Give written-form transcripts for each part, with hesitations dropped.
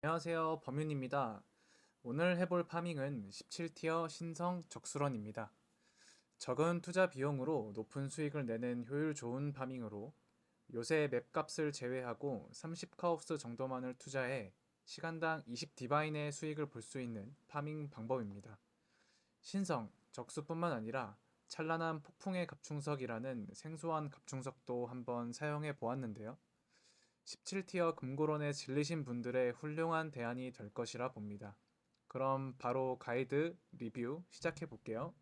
안녕하세요. 범윤입니다. 오늘 해볼 파밍은 17티어 신성 적수런입니다. 적은 투자 비용으로 높은 수익을 내는 효율 좋은 파밍으로 요새 맵 값을 제외하고 30카우스 정도만을 투자해 시간당 20디바인의 수익을 볼 수 있는 파밍 방법입니다. 신성, 적수뿐만 아니라 찬란한 폭풍의 갑충석이라는 생소한 갑충석도 한번 사용해 보았는데요. 17티어 금고론에 질리신 분들의 훌륭한 대안이 될 것이라 봅니다. 그럼 바로 가이드 리뷰 시작해 볼게요.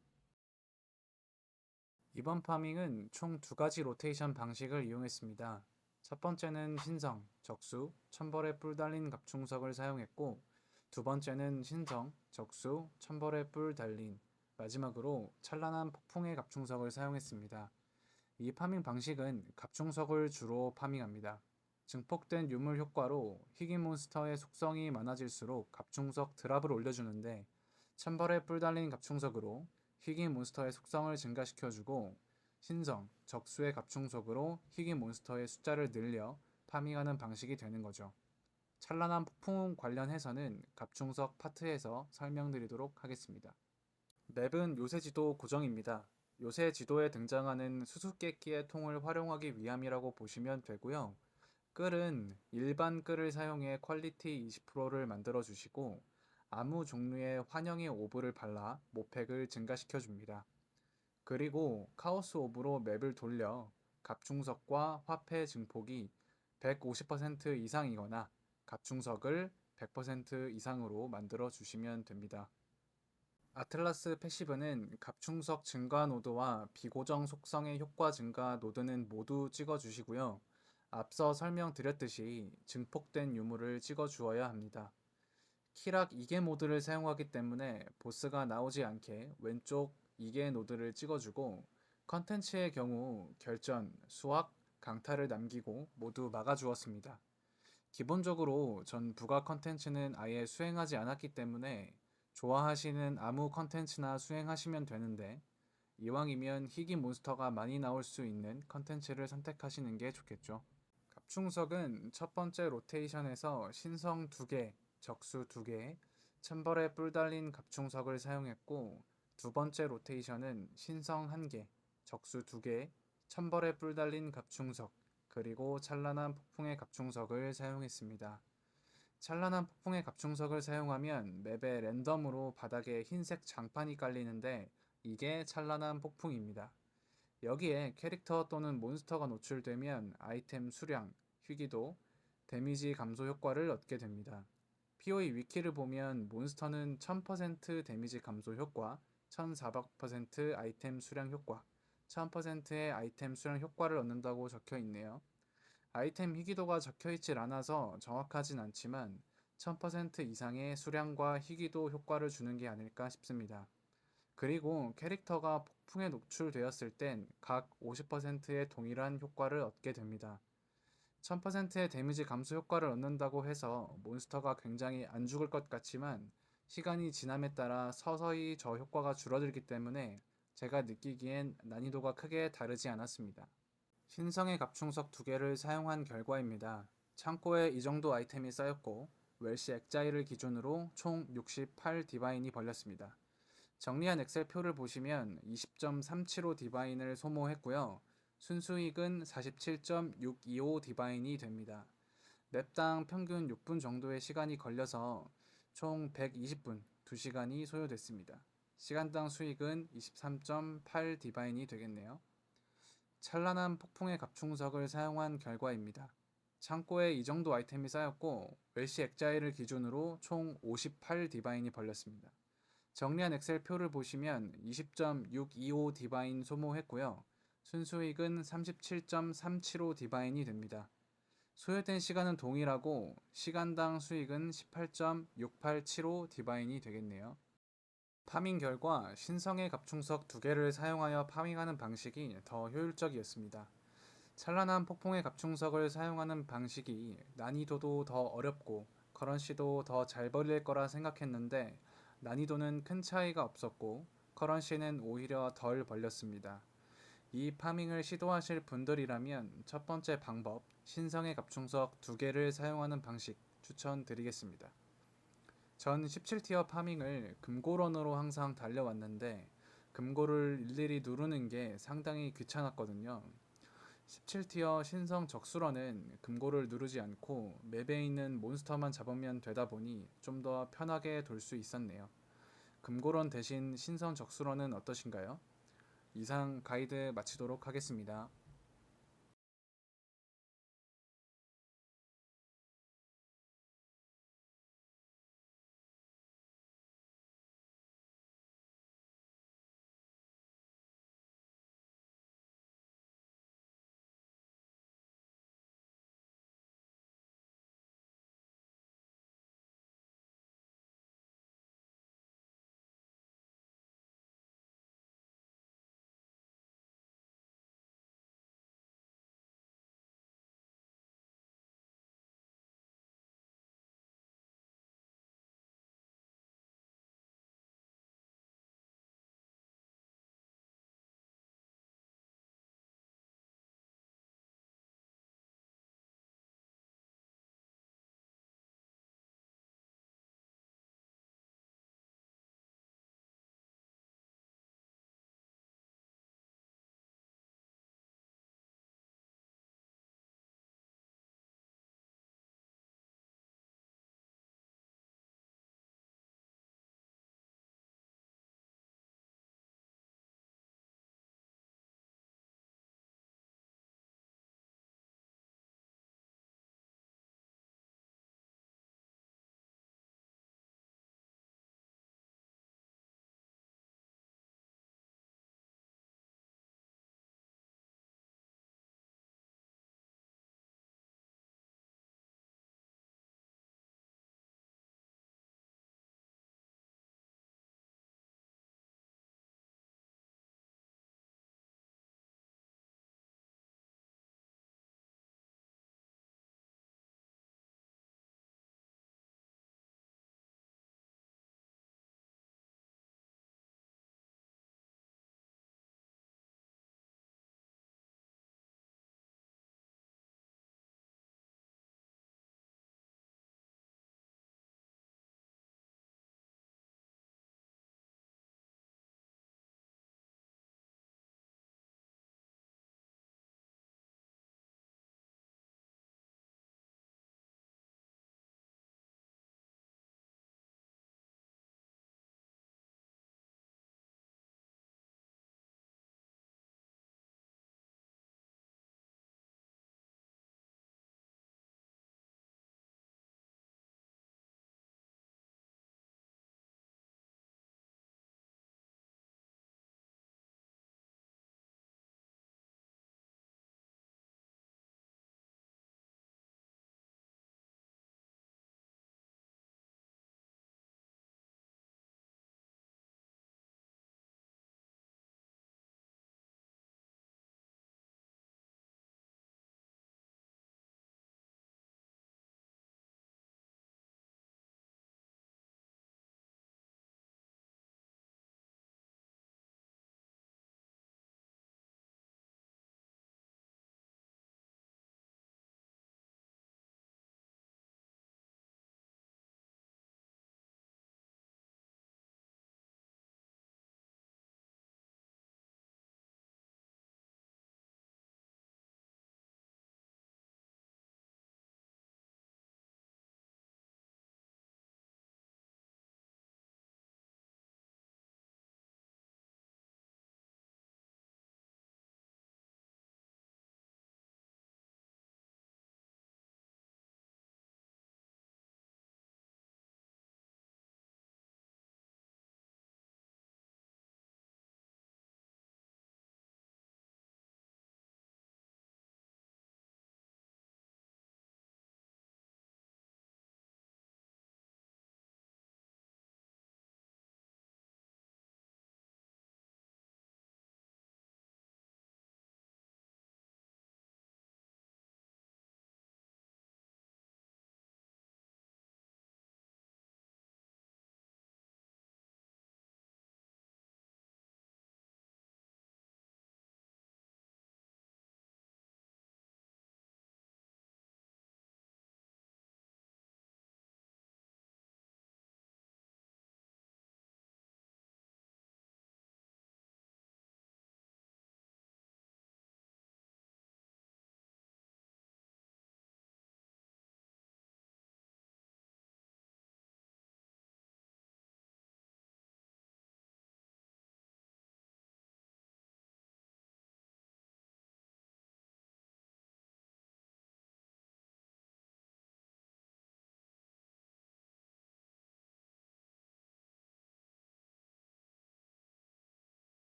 이번 파밍은 총 두 가지 로테이션 방식을 이용했습니다. 첫 번째는 신성, 적수, 천벌의 뿔 달린 갑충석을 사용했고, 두 번째는 신성, 적수, 천벌의 뿔 달린, 마지막으로 찬란한 폭풍의 갑충석을 사용했습니다. 이 파밍 방식은 갑충석을 주로 파밍합니다. 증폭된 유물 효과로 희귀 몬스터의 속성이 많아질수록 갑충석 드랍을 올려주는데, 천벌의 뿔 달린 갑충석으로 희귀 몬스터의 속성을 증가시켜주고, 신성, 적수의 갑충석으로 희귀 몬스터의 숫자를 늘려 파밍하는 방식이 되는 거죠. 찬란한 폭풍 관련해서는 갑충석 파트에서 설명드리도록 하겠습니다. 맵은 요새 지도 고정입니다. 요새 지도에 등장하는 수수께끼의 통을 활용하기 위함이라고 보시면 되고요. 끌은 일반 끌을 사용해 퀄리티 20%를 만들어 주시고 아무 종류의 환영의 오브를 발라 모팩을 증가시켜 줍니다. 그리고 카오스 오브로 맵을 돌려 갑충석과 화폐 증폭이 150% 이상이거나 갑충석을 100% 이상으로 만들어 주시면 됩니다. 아틀라스 패시브는 갑충석 증가 노드와 비고정 속성의 효과 증가 노드는 모두 찍어주시고요. 앞서 설명드렸듯이 증폭된 유물을 찍어주어야 합니다. 키락 2개 모드를 사용하기 때문에 보스가 나오지 않게 왼쪽 2개 노드를 찍어주고 컨텐츠의 경우 결전, 수확, 강타를 남기고 모두 막아주었습니다. 기본적으로 전 부가 컨텐츠는 아예 수행하지 않았기 때문에 좋아하시는 아무 컨텐츠나 수행하시면 되는데 이왕이면 희귀 몬스터가 많이 나올 수 있는 컨텐츠를 선택하시는 게 좋겠죠. 갑충석은 첫 번째 로테이션에서 신성 2개, 적수 2개, 천벌에 뿔 달린 갑충석을 사용했고 두 번째 로테이션은 신성 1개, 적수 2개, 천벌에 뿔 달린 갑충석, 그리고 찬란한 폭풍의 갑충석을 사용했습니다. 찬란한 폭풍의 갑충석을 사용하면 맵에 랜덤으로 바닥에 흰색 장판이 깔리는데 이게 찬란한 폭풍입니다. 여기에 캐릭터 또는 몬스터가 노출되면 아이템 수량, 희귀도, 데미지 감소 효과를 얻게 됩니다. POE 위키를 보면 몬스터는 1000% 데미지 감소 효과, 1400% 아이템 수량 효과, 1000%의 아이템 수량 효과를 얻는다고 적혀 있네요. 아이템 희귀도가 적혀있질 않아서 정확하진 않지만 1000% 이상의 수량과 희귀도 효과를 주는 게 아닐까 싶습니다. 그리고 캐릭터가 폭풍에 노출되었을 땐 각 50%의 동일한 효과를 얻게 됩니다. 1000%의 데미지 감소 효과를 얻는다고 해서 몬스터가 굉장히 안 죽을 것 같지만 시간이 지남에 따라 서서히 저 효과가 줄어들기 때문에 제가 느끼기엔 난이도가 크게 다르지 않았습니다. 신성의 갑충석 2개를 사용한 결과입니다. 창고에 이 정도 아이템이 쌓였고 웰시 엑자일을 기준으로 총 68 디바인이 벌렸습니다. 정리한 엑셀표를 보시면 20.375 디바인을 소모했고요. 순수익은 47.625 디바인이 됩니다. 맵당 평균 6분 정도의 시간이 걸려서 총 120분, 2시간이 소요됐습니다. 시간당 수익은 23.8 디바인이 되겠네요. 찬란한 폭풍의 갑충석을 사용한 결과입니다. 창고에 이 정도 아이템이 쌓였고 웰시 엑자일을 기준으로 총 58 디바인이 벌렸습니다. 정리한 엑셀표를 보시면 20.625 디바인 소모했고요. 순수익은 37.375 디바인이 됩니다. 소요된 시간은 동일하고 시간당 수익은 18.6875 디바인이 되겠네요. 파밍 결과 신성의 갑충석 2개를 사용하여 파밍하는 방식이 더 효율적이었습니다. 찬란한 폭풍의 갑충석을 사용하는 방식이 난이도도 더 어렵고 커런시도 더 잘 벌릴 거라 생각했는데 난이도는 큰 차이가 없었고 커런시는 오히려 덜 벌렸습니다. 이 파밍을 시도하실 분들이라면 첫 번째 방법, 신성의 갑충석 2개를 사용하는 방식 추천드리겠습니다. 전 17티어 파밍을 금고런으로 항상 달려왔는데 금고를 일일이 누르는 게 상당히 귀찮았거든요. 17티어 신성 적수러는 금고를 누르지 않고 맵에 있는 몬스터만 잡으면 되다 보니 좀 더 편하게 돌 수 있었네요. 금고런 대신 신성 적수러는 어떠신가요? 이상 가이드 마치도록 하겠습니다.